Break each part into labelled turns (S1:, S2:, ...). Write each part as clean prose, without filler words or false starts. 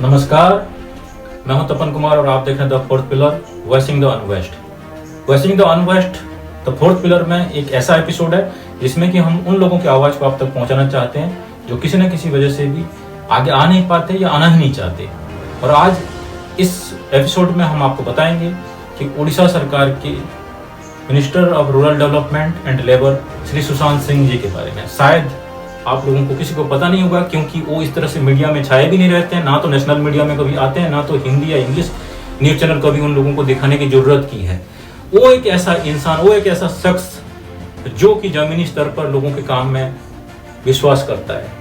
S1: नमस्कार, मैं हूं तपन कुमार और आप देख रहे हैं the fourth pillar, voicing the unrest. Voicing the unrest the fourth pillar में एक ऐसा एपिसोड है जिसमें कि हम उन लोगों की आवाज़ को आप तक पहुंचाना चाहते हैं जो किसी न किसी वजह से भी आगे आ नहीं पाते या आना ही नहीं चाहते। और आज इस एपिसोड में हम आपको बताएंगे कि उड़ीसा सरकार के minister of rural development and labour Shri Sushant Singh ji के बारे में। शायद आप लोगों को किसी को पता नहीं होगा क्योंकि वो इस तरह से मीडिया में छाए भी नहीं रहते हैं, ना तो नेशनल मीडिया में कभी आते हैं, ना तो हिंदी या इंग्लिश न्यूज़ चैनल कभी उन लोगों को दिखाने की जरूरत की है। वो एक ऐसा इंसान, वो एक ऐसा शख्स जो कि जमीनी स्तर पर लोगों के काम में विश्वास करता है।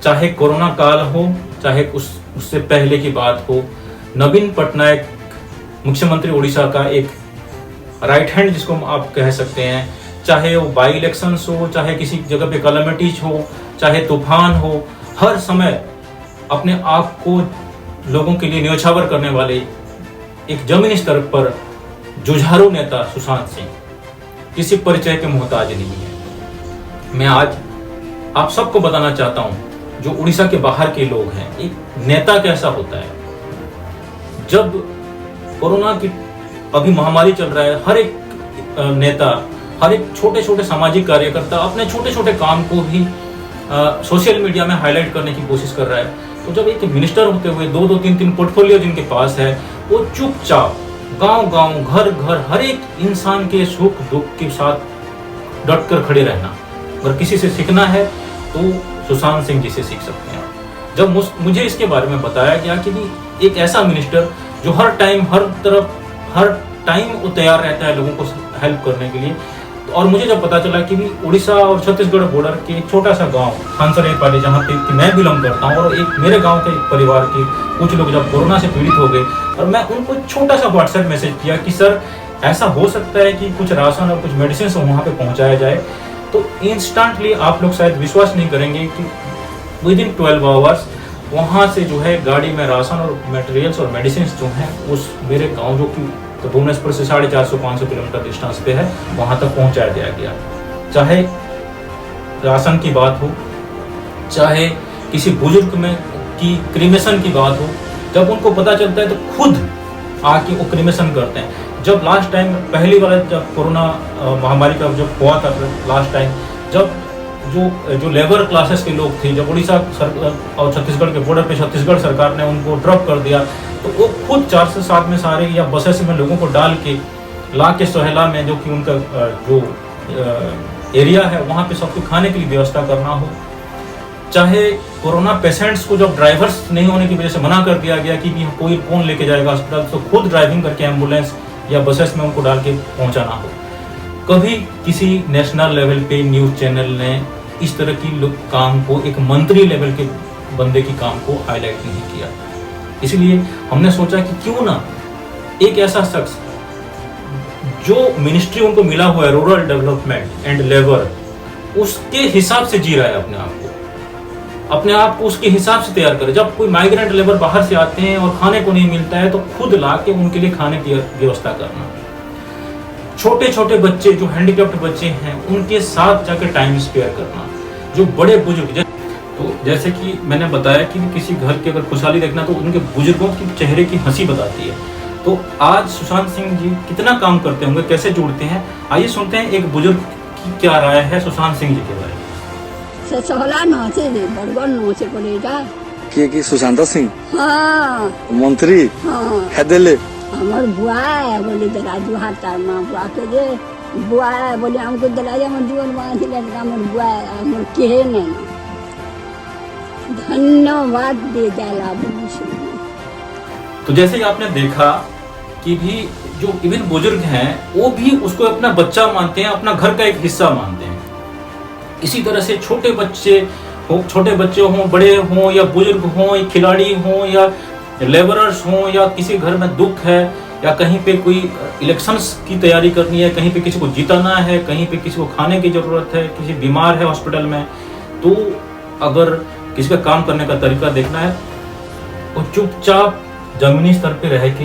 S1: चाहे कोरोना काल हो, चाहे उससे पहले की बात हो, नवीन पटनायक मुख्यमंत्री उड़ीसा का एक राइट हैंड जिसको आप कह सकते हैं, चाहे वो बाई इलेक्शंस हो, चाहे किसी जगह पे कैलामिटीज हो, चाहे तूफान हो, हर समय अपने आप को लोगों के लिए न्योछावर करने वाले एक जमीनी स्तर पर जुझारू नेता सुशांत सिंह किसी परिचय के मोहताज नहीं है। मैं आज आप सबको बताना चाहता हूं, जो उड़ीसा के बाहर के लोग हैं, एक नेता कैसा होता है। जब कोरोना की अभी महामारी चल रहा है, हर एक नेता, हर एक छोटे छोटे सामाजिक कार्यकर्ता अपने छोटे छोटे काम को भी सोशल मीडिया में हाईलाइट करने की कोशिश कर रहा है। तो जब एक मिनिस्टर होते हुए दो तीन पोर्टफोलियो जिनके पास है, वो चुपचाप गांव घर घर हर एक इंसान के सुख दुख के साथ डट कर खड़े रहना, अगर किसी से सीखना है तो सुशांत सिंह जी से सीख सकते हैं। जब मुझे इसके बारे में बताया गया कि एक ऐसा मिनिस्टर जो हर टाइम वो तैयार रहता है लोगों को हेल्प करने के लिए, और मुझे जब पता चला कि भी उड़ीसा और छत्तीसगढ़ बॉर्डर के एक छोटा सा गांव खानसरेपाली, जहाँ पे कि मैं बिलोंग करता हूँ, और एक मेरे गांव के परिवार के कुछ लोग जब कोरोना से पीड़ित हो गए, और मैं उनको छोटा सा व्हाट्सएप मैसेज किया कि सर ऐसा हो सकता है कि कुछ राशन और कुछ मेडिसिन वहाँ पे पहुँचाया जाए। तो इंस्टेंटली आप लोग शायद विश्वास नहीं करेंगे कि विदिन 12 आवर्स वहाँ से जो है गाड़ी में राशन और मटेरियल्स और मेडिसिन जो हैं उस मेरे गाँव, जो कि तो भुवनेश्वर से 450-500 किलोमीटर डिस्टेंस पे है, वहां तक पहुंचाया दिया गया। चाहे राशन की बात हो, चाहे किसी बुजुर्ग में की क्रीमेशन की बात हो, जब उनको पता चलता है तो खुद आके वो क्रीमेशन करते हैं। जब लास्ट टाइम पहली वाला जब कोरोना महामारी का जब हुआ था लास्ट टाइम, जब जो लेबर क्लासेस के लोग थे, जब उड़ीसा और छत्तीसगढ़ के बॉर्डर पे छत्तीसगढ़ सरकार ने उनको ड्रॉप कर दिया, तो वो खुद 4 से 7 में सारे या बसेस में लोगों को डाल के ला के सोहेला में, जो कि उनका जो एरिया है वहाँ पे सबको खाने के लिए व्यवस्था करना हो। चाहे कोरोना पेशेंट्स को जब ड्राइवर्स नहीं होने की वजह से मना कर दिया गया कि कोई कौन लेके जाएगा अस्पताल, तो खुद ड्राइविंग करके एम्बुलेंस या बसेस में उनको डाल के पहुँचाना हो। कभी किसी नेशनल लेवल पे न्यूज़ चैनल ने इस तरह की काम को, एक मंत्री लेवल के बंदे की काम को हाईलाइट नहीं किया। इसलिए हमने सोचा कि क्यों ना एक ऐसा शख्स जो मिनिस्ट्री उनको मिला हुआ है रूरल डेवलपमेंट एंड लेबर, उसके हिसाब से जी रहा है अपने आप को उसके हिसाब से तैयार करे। जब कोई माइग्रेंट लेबर बाहर से आते हैं और खाने को नहीं मिलता है तो खुद ला के उनके लिए खाने की व्यवस्था करना। छोटे छोटे बच्चे जो हैंडीकैप्ड बच्चे हैं उनके साथ जाकर टाइम स्पेयर करना। जो बड़े बुजुर्ग, तो जैसे कि मैंने बताया कि किसी घर की अगर खुशहाली देखना तो उनके बुजुर्गों की चेहरे की हंसी बताती है। तो आज सुशांत सिंह जी कितना काम करते होंगे, कैसे जुड़ते हैं, आइए सुनते हैं एक बुजुर्ग की क्या राय है सुशांत सिंह जी के बारे में।
S2: कि सुशांत सिंह
S3: हाँ
S2: मंत्री हेदेले
S3: हमर बुआ है बोले दराजू हाथ मां बुआ के दे बुआ है बोले हमको दराजा में जीवन बांध ले हमर बुआ हमर केहे ने धन्यवाद दे जाला।
S1: तो जैसे ही आपने देखा कि भी जो इवन बुजुर्ग हैं वो भी उसको अपना बच्चा मानते हैं, अपना घर का एक हिस्सा मानते हैं। इसी तरह से छोटे बच्चे हों, बड़े हों या बुजुर्ग हों या खिलाड़ी हों या लेबरर्स हों, या किसी घर में दुख है या कहीं पे कोई इलेक्शंस की तैयारी करनी है, कहीं पे किसी को जिताना है, कहीं पे किसी को खाने की ज़रूरत है, किसी बीमार है हॉस्पिटल में, तो अगर किसी का काम करने का तरीका देखना है वो चुपचाप जमीनी स्तर पे रह के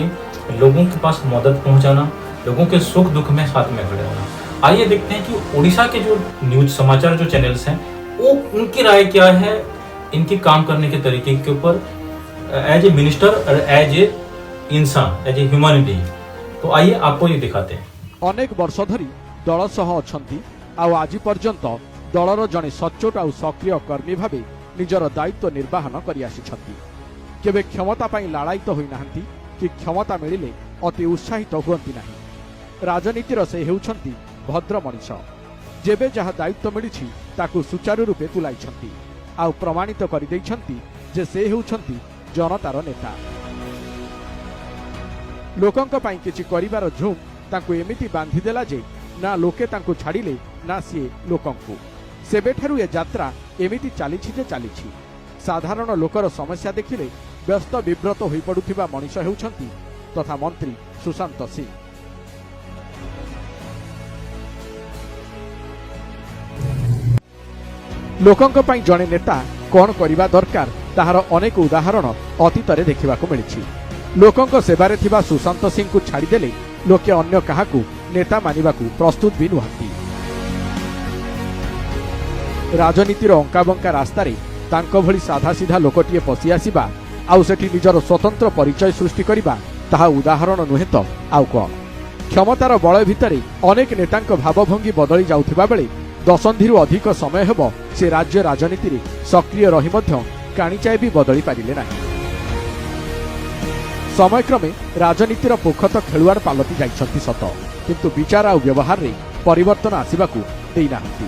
S1: लोगों के पास मदद पहुंचाना, लोगों के सुख दुख में साथ में खड़े होना। आइए देखते हैं कि उड़ीसा के जो न्यूज समाचार जो चैनल्स हैं वो उनकी राय क्या है इनके काम करने के तरीके के ऊपर, एज ए मिनिस्टर और एज ए इंसान, एज ए ह्यूमैनिटी। तो आइए आपको ये दिखाते हैं।
S4: अनेक वर्ष धरी दल सह अछंती आउ आज पर्यंत दलर जड़े सचोट आउ सक्रिय कर्मी भावे निजर दायित्व निर्वाहन कर आसिछंती। केबे क्षमता पाई लाड़ायित होई नाहंती कि क्षमता मिलिले अति उत्साहित हुअंती नाही। राजनीतिर से हेउछंती भद्र मनीष, जेबे जहा दायित्व मिलिछि ताकू सुचारू रूपे तुलाइछंती आउ प्रमाणित कर दैछंती जे से हेउछंती जनतार नेता। लोकंक पाई किछि करिवार झुम तांकू एमिति बांधिदेला जे ना लोके तांकू छाड़िले ना सीए लोकंकू। सेबेठारू ए यात्रा एमिति चालिछि जे चालिछि। साधारण लोकर समस्या देखिले व्यस्त विव्रत होई पडुथिबा मनीष हेउछंती तथा मंत्री सुशांत सिंह। लोकंक पाई जणे नेता कौन करिबा दरकार ताहार अनेक उदाहरण अतीतरे देखिबाकू मिलिछि। लोकंक सेवारे थिबा सुशांत सिंह को छाड़ीदेले लोके अन्य काहाकू नेता मानिबाकू प्रस्तुत भी नुहंती। राजनीतिर अंकाबंका रास्तारे तांको भली साधा सीधा लोकटिए पशि आसिबा आउ सेठी निजर स्वतंत्र परिचय सृष्टि करिबा ताहा उदाहरण नुहे तो आउ कौन। क्षमतार बळ भितरे अनेक नेतांक भावभंगी बदली जाउथिबा बेले दशंधिरू अधिक समय हेब से राज्य राजनीति रे सक्रिय रही मध्य काणीचाए भी बदली पारिले नाही। समयक्रमे राजनीतिर पोखत खेलुआड़ पालटि जाइछंती सत, किंतु विचार आउ व्यवहार रे परिवर्तन आसिबाकू देई नाहंती।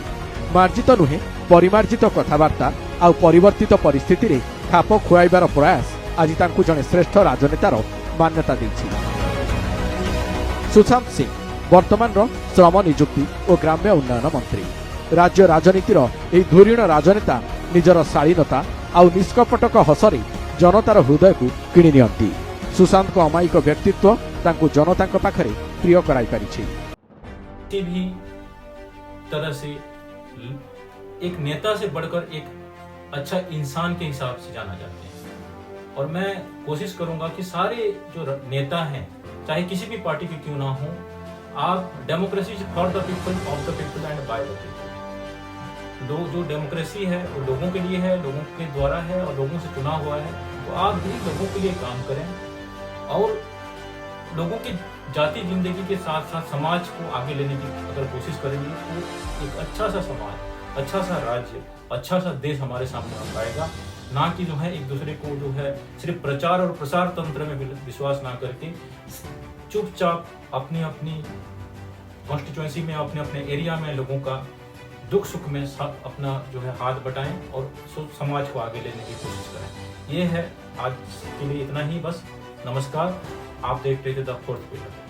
S4: मार्जित नुहे परिमार्जित कथबार्ता आउ परिवर्तित परिस्थिति रे खाप खुआइबार प्रयास आज तांकू जणे श्रेष्ठ राजनेतार मान्यता देइछि। सुशांत सिंह वर्तमान श्रम नियुक्ति और ग्राम्य उन्नयन मंत्री। राज्य राजनीतिर एही धुरीण राजनेता निजर शालीनता आउ निष्कपटक हसरे जनतार हृदय को किणी नियंती। सुशांत को अमायिक व्यक्तित्व तांकू जनतांक पाखरे प्रिय कराई पारिछि।
S1: किसी भी तरह से एक नेता से बढ़कर एक अच्छा इंसान के हिसाब से जाना जाते हैं। और मैं कोशिश करूंगा कि सारे जो नेता हैं, चाहे किसी भी पार्टी के क्यों ना हो, आप democracy for the people, of the people and by the people. जो डेमोक्रेसी है वो लोगों के लिए है, लोगों के द्वारा है और लोगों से चुना हुआ है। तो आप भी लोगों के लिए काम करें और लोगों की जाति जिंदगी के साथ साथ समाज को आगे लेने की अगर कोशिश करेंगे तो एक अच्छा सा समाज, अच्छा सा राज्य, अच्छा सा देश हमारे सामने आ पाएगा। ना कि जो है एक दूसरे को जो है सिर्फ प्रचार और प्रसार तंत्र में विश्वास ना करके चुपचाप अपनी अपनी कॉन्स्टिट्यूएंसी में, अपने अपने एरिया में लोगों का दुख सुख में अपना जो है हाथ बटाएं और समाज को आगे लेने की कोशिश करें। ये है आज के लिए इतना ही बस। नमस्कार, आप देख रहे थे द फोर्थ पिलर।